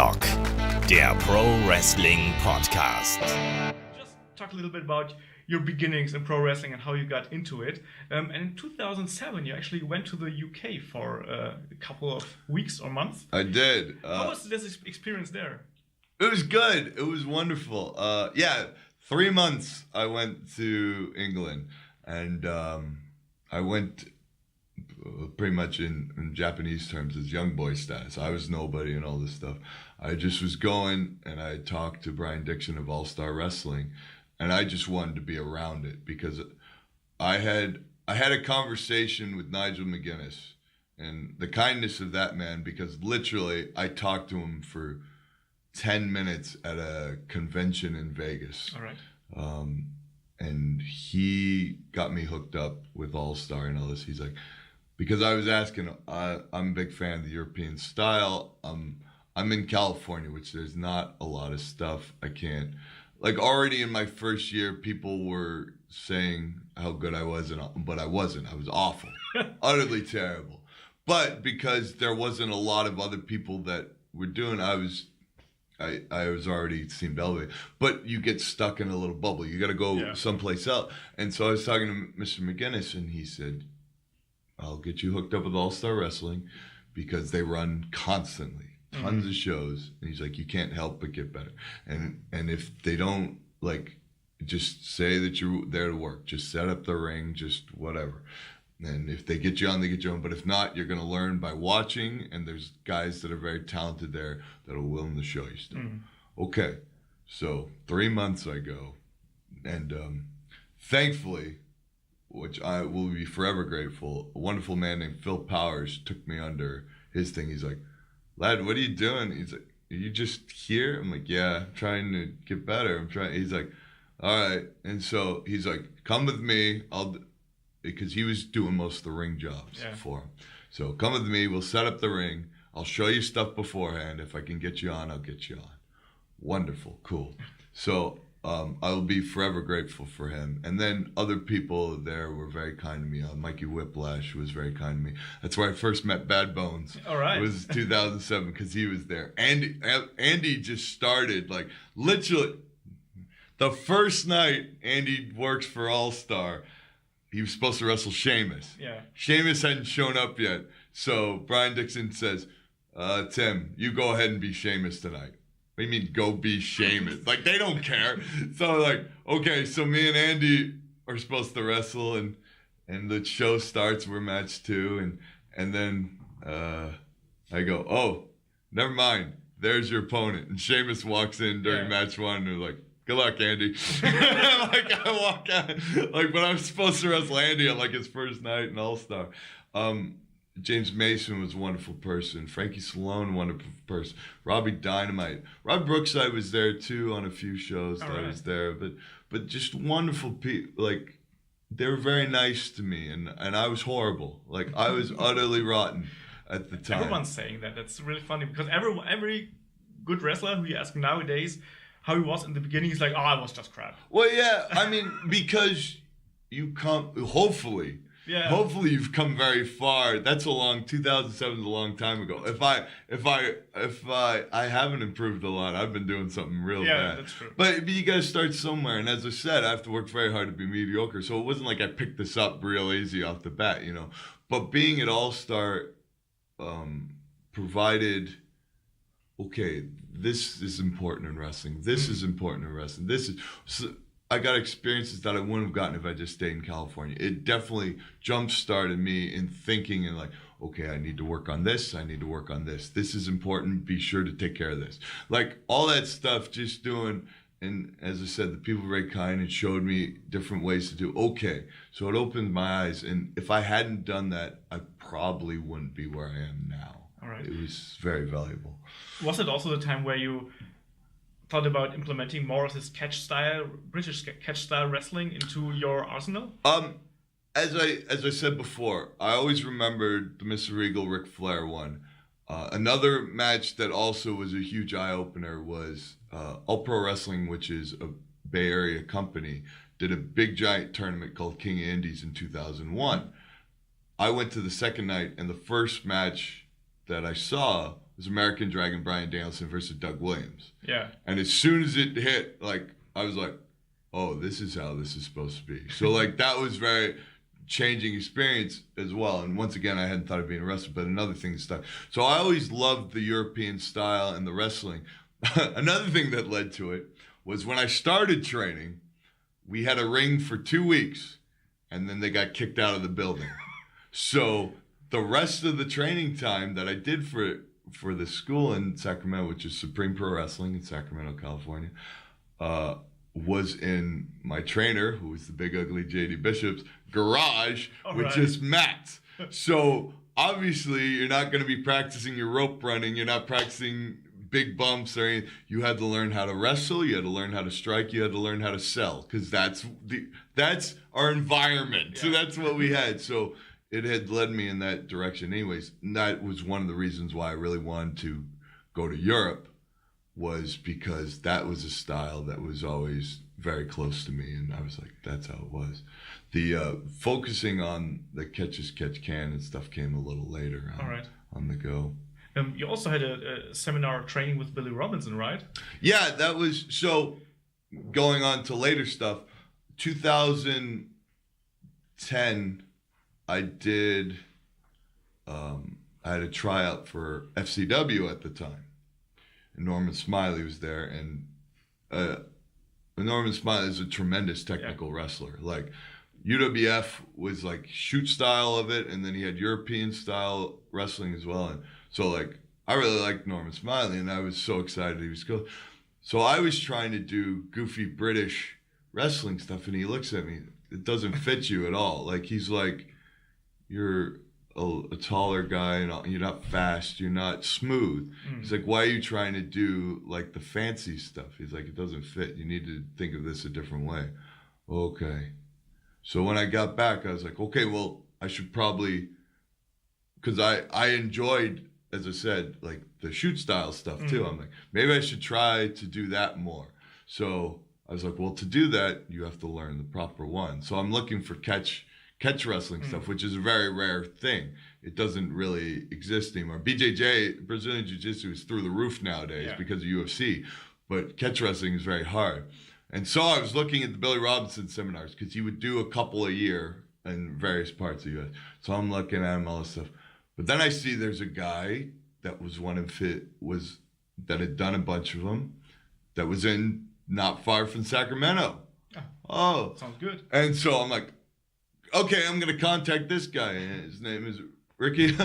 HEADLOCK, der Pro Wrestling Podcast. Just talk a little bit about your beginnings in pro wrestling and how you got into it. And in 2007, you actually went to the UK for a couple of weeks or months. I did. How was this experience there? It was good. It was wonderful. 3 months I went to England, and I went pretty much in Japanese terms as young boy status. I was nobody and all this stuff. I just was going, and I talked to Brian Dixon of AllStar Wrestling, and I just wanted to be around it because I had a conversation with Nigel McGuinness, and the kindness of that man, because literally I talked to him for 10 minutes at a convention in Vegas. All right. And he got me hooked up with AllStar and all this. He's like, because I was asking, I'm a big fan of the European style. I'm in California, which there's not a lot of stuff. I can't, like, already in my first year, people were saying how good I was, but I wasn't. I was awful, utterly terrible. But because there wasn't a lot of other people that were doing, I was already seemed elevated. But you get stuck in a little bubble. You got to go someplace else. And so I was talking to Mr. McGuinness, and he said, I'll get you hooked up with AllStar Wrestling because they run constantly, tons of shows. And he's like, you can't help but get better. And if they don't, like, just say that you're there to work. Just set up the ring, just whatever. And if they get you on, they get you on. But if not, you're going to learn by watching. And there's guys that are very talented there that are willing to show you stuff. Okay. So 3 months I go. And thankfully, which I will be forever grateful, a wonderful man named Phil Powers took me under his thing. He's like, lad, what are you doing? He's like, are you just here? I'm like, yeah, I'm trying to get better. He's like, all right. And so he's like, come with me. Because he was doing most of the ring jobs for him. So come with me. We'll set up the ring. I'll show you stuff beforehand. If I can get you on, I'll get you on. Wonderful. Cool. So I will be forever grateful for him. And then other people there were very kind to me. Mikey Whiplash was very kind to me. That's where I first met Bad Bones. All right. It was 2007 because he was there. Andy just started, like, literally the first night Andy works for AllStar. He was supposed to wrestle Sheamus. Yeah. Sheamus hadn't shown up yet. So Brian Dixon says, Tim, you go ahead and be Sheamus tonight. What do you mean, go be Sheamus? Like, they don't care. So, like, okay, so me and Andy are supposed to wrestle, and the show starts. We're match 2, and then I go, oh, never mind. There's your opponent. And Sheamus walks in during match 1, and they're like, good luck, Andy. Like, I walk out. Like, but I'm supposed to wrestle Andy on, like, his first night in All-Star. James Mason was a wonderful person. Frankie Stallone, wonderful person. Robbie Dynamite. Rob Brookside was there, too, on a few shows that I was there. But just wonderful people. Like, they were very nice to me, and I was horrible. Like, I was utterly rotten at the time. Everyone's saying that. That's really funny because every good wrestler who you ask nowadays how he was in the beginning, he's like, oh, I was just crap. Well, yeah, I mean, because you come, hopefully you've come very far. 2007 is a long time ago. If I haven't improved a lot, I've been doing something real bad. Yeah, that's true. But you gotta start somewhere, and as I said, I have to work very hard to be mediocre. So it wasn't like I picked this up real easy off the bat, you know. But being at AllStar provided, okay, this is important in wrestling. This is important in wrestling. I got experiences that I wouldn't have gotten if I just stayed in California. It definitely jump-started me in thinking and like, okay, I need to work on this. I need to work on this. This is important. Be sure to take care of this. Like, all that stuff, just doing, and as I said, the people were very kind and showed me different ways to do. Okay, so it opened my eyes. And if I hadn't done that, I probably wouldn't be where I am now. All right. It was very valuable. Was it also the time where you thought about implementing more of this British catch style wrestling into your arsenal? As I said before, I always remembered the Mr. Regal Ric Flair one. Another match that also was a huge eye opener was All Pro Wrestling, which is a Bay Area company, did a big giant tournament called King of Indies in 2001. I went to the second night, and the first match that I saw was American Dragon Bryan Danielson versus Doug Williams. Yeah. And as soon as it hit, like, I was like, oh, this is how this is supposed to be. So, like, that was very changing experience as well. And once again, I hadn't thought of being a wrestler, but another thing is stuff. So I always loved the European style and the wrestling. Another thing that led to it was when I started training, we had a ring for 2 weeks, and then they got kicked out of the building. So the rest of the training time that I did for the school in Sacramento, which is Supreme Pro Wrestling in Sacramento, California, was in my trainer, who was the big ugly JD Bishop's garage, with just mats. So obviously you're not going to be practicing your rope running. You're not practicing big bumps or anything. You had to learn how to wrestle. You had to learn how to strike. You had to learn how to sell, because that's our environment. Yeah. So that's what we had. So it had led me in that direction anyways. And that was one of the reasons why I really wanted to go to Europe, was because that was a style that was always very close to me, and I was like, that's how it was. The focusing on the catch as catch can and stuff came a little later on the go. You also had a seminar training with Billy Robinson, right? Yeah, that was, so going on to later stuff, 2010, I did, I had a tryout for FCW at the time. And Norman Smiley was there, and Norman Smiley is a tremendous technical wrestler. Like, UWF was like shoot style of it, and then he had European style wrestling as well. And so, like, I really liked Norman Smiley, and I was so excited he was cool. So I was trying to do goofy British wrestling stuff, and he looks at me, it doesn't fit you at all. Like, he's like, you're a taller guy, and you're not fast, you're not smooth. He's like, why are you trying to do like the fancy stuff? He's like, it doesn't fit. You need to think of this a different way. Okay. So when I got back, I was like, okay, well, I should probably, because I enjoyed, as I said, like the shoot style stuff too. I'm like, maybe I should try to do that more. So I was like, well, to do that, you have to learn the proper one. So I'm looking for catch wrestling stuff, which is a very rare thing. It doesn't really exist anymore. BJJ, Brazilian Jiu-Jitsu, is through the roof nowadays because of UFC, but catch wrestling is very hard. And so I was looking at the Billy Robinson seminars, because he would do a couple a year in various parts of the U.S. So I'm looking at him, all this stuff. But then I see there's a guy that was that had done a bunch of them, that was in not far from Sacramento. Oh. Sounds good. And so I'm like, okay, I'm going to contact this guy. His name is Ricky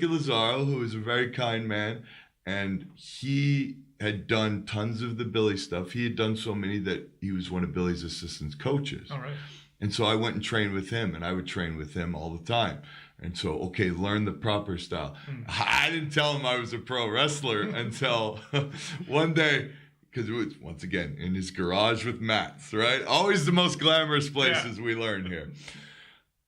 Lazaro, who is a very kind man. And he had done tons of the Billy stuff. He had done so many that he was one of Billy's assistant coaches. All right. And so I went and trained with him, and I would train with him all the time. And so, okay, learn the proper style. I didn't tell him I was a pro wrestler until one day, because it was, once again, in his garage with mats, right? Always the most glamorous places we learn here.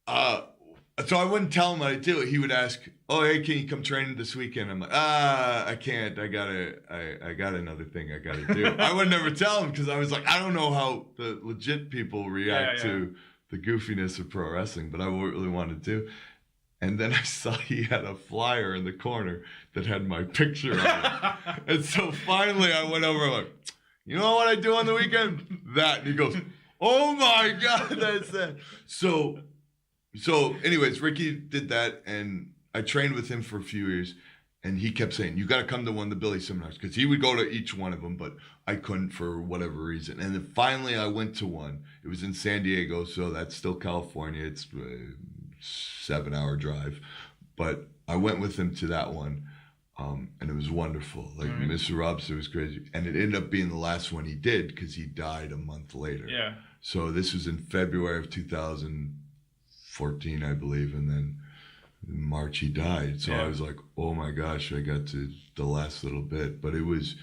So I wouldn't tell him what I do. He would ask, oh, hey, can you come train this weekend? I'm like, I can't. I got another thing I got to do. I would never tell him, because I was like, I don't know how the legit people react to the goofiness of pro wrestling, but I really wanted to. And then I saw he had a flyer in the corner that had my picture on it. And so finally I went over, I'm like, you know what I do on the weekend? That. And he goes, oh my God, that's that. So anyways, Ricky did that, and I trained with him for a few years, and he kept saying, you got to come to one of the Billy seminars, because he would go to each one of them, but I couldn't for whatever reason. And then finally I went to one. It was in San Diego, so that's still California. It's 7-hour drive, but I went with him to that one, and it was wonderful. Like, Mr. Robson was crazy, and it ended up being the last one he did, because he died a month later. Yeah. So this was in February of 2014, I believe, and then in March he died. So I was like, oh my gosh, I got to the last little bit, but it was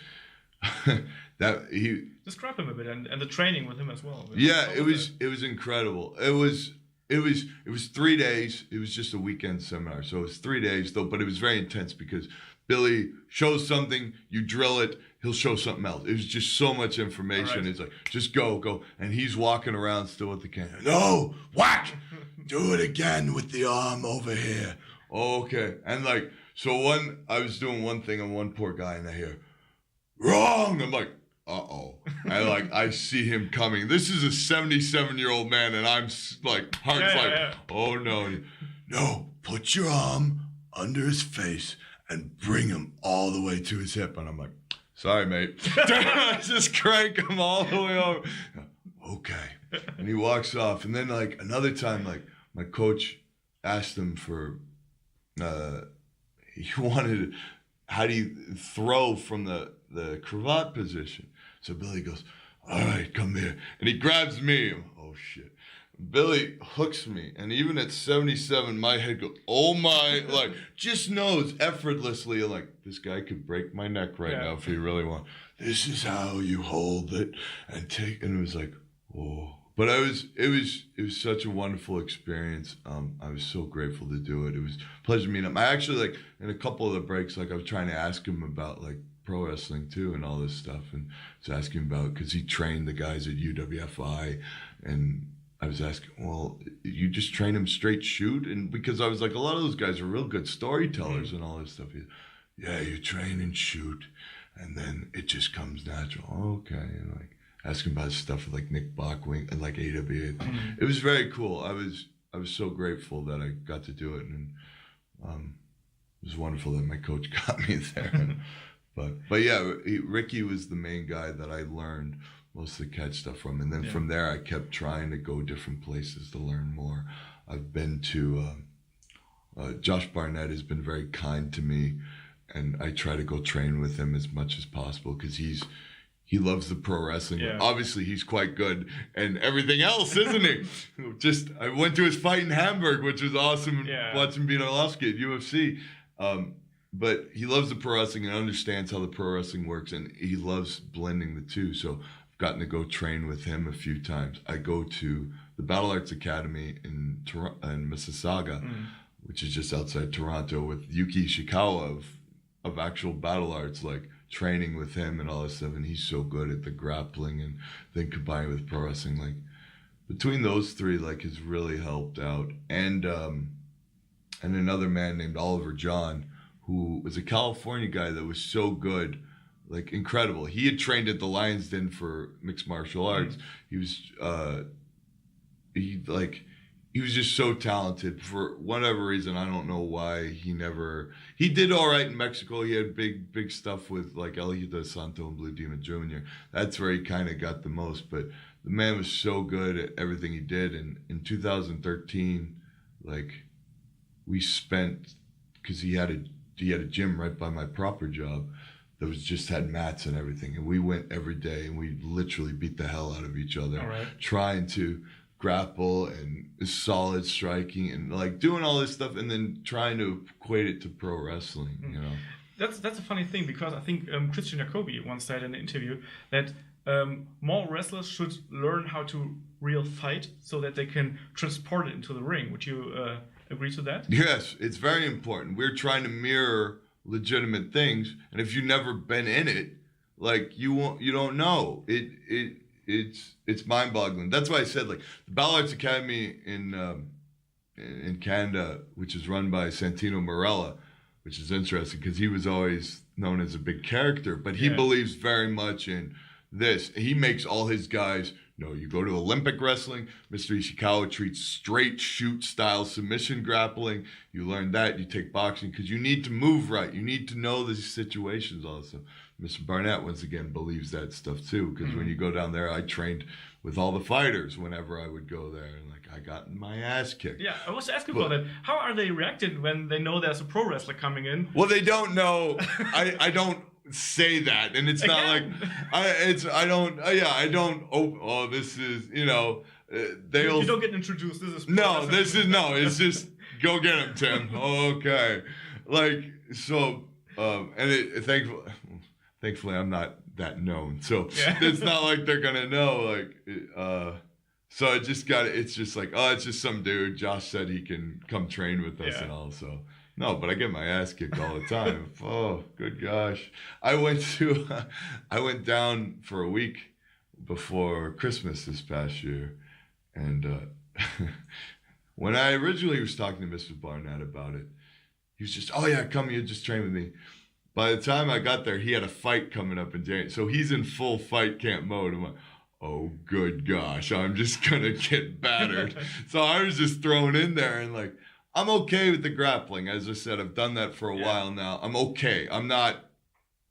that he describe him a bit, and the training with him as well. It was incredible. It was 3 days. It was just a weekend seminar. So it was 3 days though, but it was very intense, because Billy shows something, you drill it, he'll show something else. It was just so much information. It's like, just go. And he's walking around still with the can. No, whack! Do it again with the arm over here. Okay. And like, So I was doing one thing on one poor guy, and I hear, wrong! I'm like, uh-oh. I see him coming. This is a 77-year-old man, and I'm like, heart's oh no. No, put your arm under his face and bring him all the way to his hip. And I'm like, sorry, mate. Just crank him all the way over. Okay. And he walks off. And then like another time, like my coach asked him for, he wanted, how do you throw from the cravat position? So Billy goes, all right, come here. And he grabs me. Oh, shit. Billy hooks me, and even at 77, my head goes, oh my, like, just knows effortlessly, like, this guy could break my neck right now if he really wants. This is how you hold it and take, and it was like, whoa. But it was such a wonderful experience. I was so grateful to do it. It was a pleasure meeting him. I actually, like, in a couple of the breaks, like, I was trying to ask him about, like, pro wrestling too and all this stuff, and I was asking about, because he trained the guys at UWFI, and I was asking, well, you just train them straight shoot? And because I was like, a lot of those guys are real good storytellers and all this stuff. Yeah, you train and shoot, and then it just comes natural. Oh, okay. And like asking about stuff with like Nick Bockwing and like AWA. It was very cool. I was so grateful that I got to do it, and it was wonderful that my coach got me there. But yeah, Ricky was the main guy that I learned most of the catch stuff from, and then from there I kept trying to go different places to learn more. I've been to Josh Barnett has been very kind to me, and I try to go train with him as much as possible because he loves the pro wrestling. Obviously he's quite good and everything else, isn't he? I went to his fight in Hamburg, which was awesome. Watching Bielanowski at UFC. But he loves the pro wrestling and understands how the pro wrestling works, and he loves blending the two. So gotten to go train with him a few times. I go to the Battle Arts Academy in Mississauga, which is just outside Toronto, with Yuki Ishikawa of actual Battle Arts, like training with him and all this stuff. And he's so good at the grappling, and then combined with pro wrestling, like between those three, like has really helped out. And another man named Oliver John, who was a California guy that was so good. Like incredible. He had trained at the Lions Den for mixed martial arts. He was he was just so talented. For whatever reason, I don't know why he did all right in Mexico. He had big stuff with like El Hijo Santo and Blue Demon Jr. That's where he kind of got the most. But the man was so good at everything he did. And in 2013, like we spent, because he had a gym right by my proper job that was just had mats and everything, and we went every day, and we literally beat the hell out of each other, trying to grapple and solid striking and like doing all this stuff, and then trying to equate it to pro wrestling. You know, that's a funny thing, because I think Christian Jacoby once said in an interview that more wrestlers should learn how to real fight so that they can transport it into the ring. Would you agree to that? Yes, it's very important. We're trying to mirror legitimate things, and if you've never been in it, like you don't know. It's mind-boggling. That's why I said, like, the Battle Arts Academy in Canada, which is run by Santino Marella, which is interesting because he was always known as a big character, but he believes very much in this. He makes all his guys, you go to Olympic wrestling. Mr. Ishikawa treats straight shoot style submission grappling. You learn that. You take boxing because you need to move right. You need to know the situations also. Mr. Barnett, once again, believes that stuff too, because when you go down there, I trained with all the fighters whenever I would go there, and like I got my ass kicked. Yeah, I was asking about that. How are they reacting when they know there's a pro wrestler coming in? Well, they don't know. I don't say that, and it's not like I don't. Oh, this is they'll. You don't get introduced. This is It's just go get him, Tim. Okay, like so, and thankfully I'm not that known, so it's not like they're gonna know. Like, so it's just like, oh, it's just some dude. Josh said he can come train with us and all. So no, but I get my ass kicked all the time. Oh, good gosh. I went down for a week before Christmas this past year, and when I originally was talking to Mr. Barnett about it, he was just, oh yeah, come here, just train with me. By the time I got there, he had a fight coming up in January. So he's in full fight camp mode. I'm like, oh, good gosh, I'm just going to get battered. So I was just thrown in there and like, I'm okay with the grappling. As I said, I've done that for a while now. I'm okay. I'm not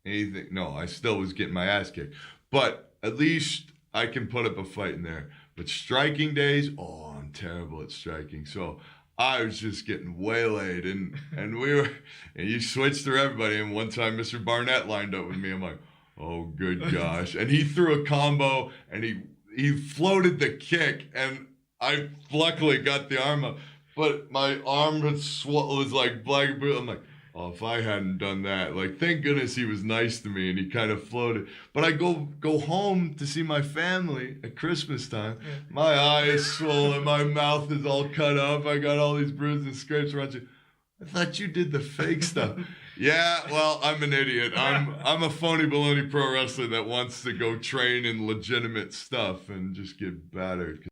anything. No, I still was getting my ass kicked. But at least I can put up a fight in there. But striking days, oh, I'm terrible at striking. So I was just getting waylaid, and you switched through everybody. And one time, Mr. Barnett lined up with me. I'm like, oh, good gosh! And he threw a combo, and he floated the kick, and I luckily got the arm up, but my arm was like black. I'm like, oh, if I hadn't done that, like, thank goodness he was nice to me and he kind of floated. But I go home to see my family at Christmas time. Yeah. My eye is swollen, my mouth is all cut up. I got all these bruises and scrapes around you. I thought you did the fake stuff. Yeah, well, I'm an idiot. I'm a phony baloney pro wrestler that wants to go train in legitimate stuff and just get battered.